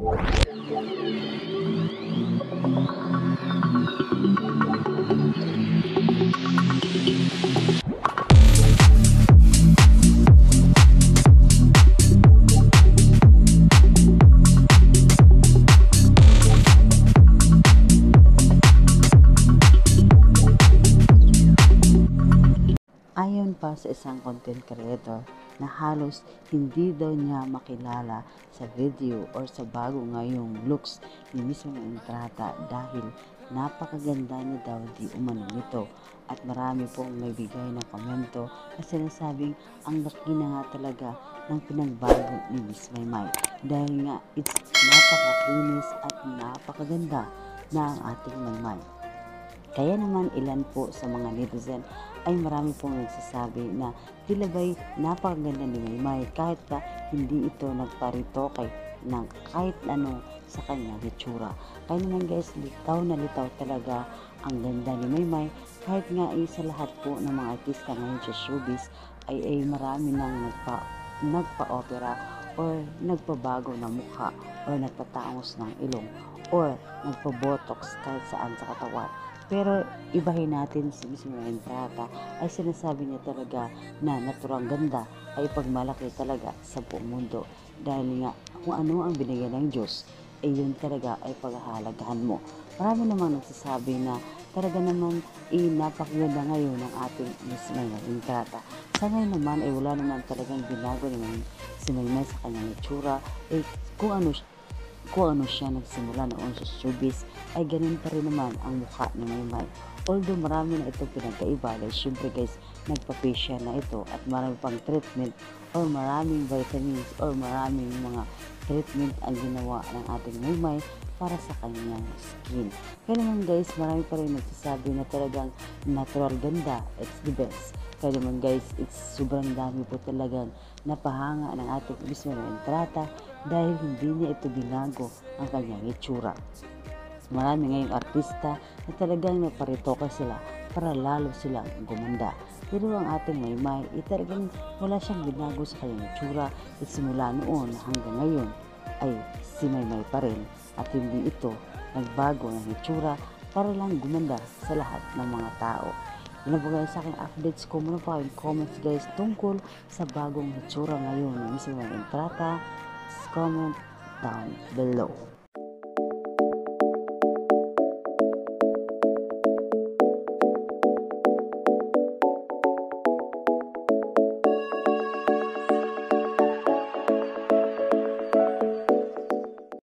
Ayon pa sa isang content creator na halos hindi daw niya makilala sa video or sa bago ngayong looks ni Miss Entrata dahil napakaganda niya daw di umano nito, at marami pong nagbigay ng komento na sinasabing ang laki na nga talaga ng pinagbago ni Miss Maymay dahil nga it's napakakinis at napakaganda na ang ating Maymay. Kaya naman ilan po sa mga netizen ay marami pong nagsasabi na tila ba'y napakaganda ni Maymay kahit pa hindi ito nagparitoke ng kahit ano sa kanyang hitsura. Kaya naman guys, litaw na litaw talaga ang ganda ni Maymay kahit nga sa lahat po ng mga artista ngayon sa showbiz ay marami nang nagpa-opera or nagpabago ng mukha or nagpatangos ng ilong or nagpa-botox kahit saan sa katawan. Pero ibahin natin si Miss Entrata ay sinasabi niya talaga na naturang ganda ay pagmalaki talaga sa buong mundo dahil nga kung ano ang binigay ng Diyos ay yun talaga ay paghahalagahan mo. Marami namang nagsasabi na talaga naman napakaganda ngayon ng ating Miss Entrata. Sa ngayon naman ay wala naman talagang binago naman si Maymay sa kanyang itsura, kung ano siya nagsimula noon sa showbiz ay ganun pa rin naman ang mukha ni Maymay. Although marami na itong pinagkaiba dahil syempre guys, nagpa-facial na ito at marami pang treatment or maraming vitamins or maraming mga treatment ang ginawa ng ating Maymay para sa kanyang skin. Kaya naman guys, marami pa rin nagsasabi na talagang natural ganda, it's the best. Kaya naman guys, it's sobrang dami po talagang napahanga ng ating Miss Entrata dahil hindi niya ito binago ang kanyang itsura. Marami ngayong artista na talagang naparitoka sila para lalo silang gumanda. Pero ang ating Maymay, talagang wala siyang binago sa kanyang itsura at simula noon hanggang ngayon ay si Maymay pa rin at hindi ito nagbago ng itsura para lang gumanda sa lahat ng mga tao. Yun po guys sa aking updates ko. Muna po kayong comments guys tungkol sa bagong itsura ngayon ng Miss Entrata. Comment down below.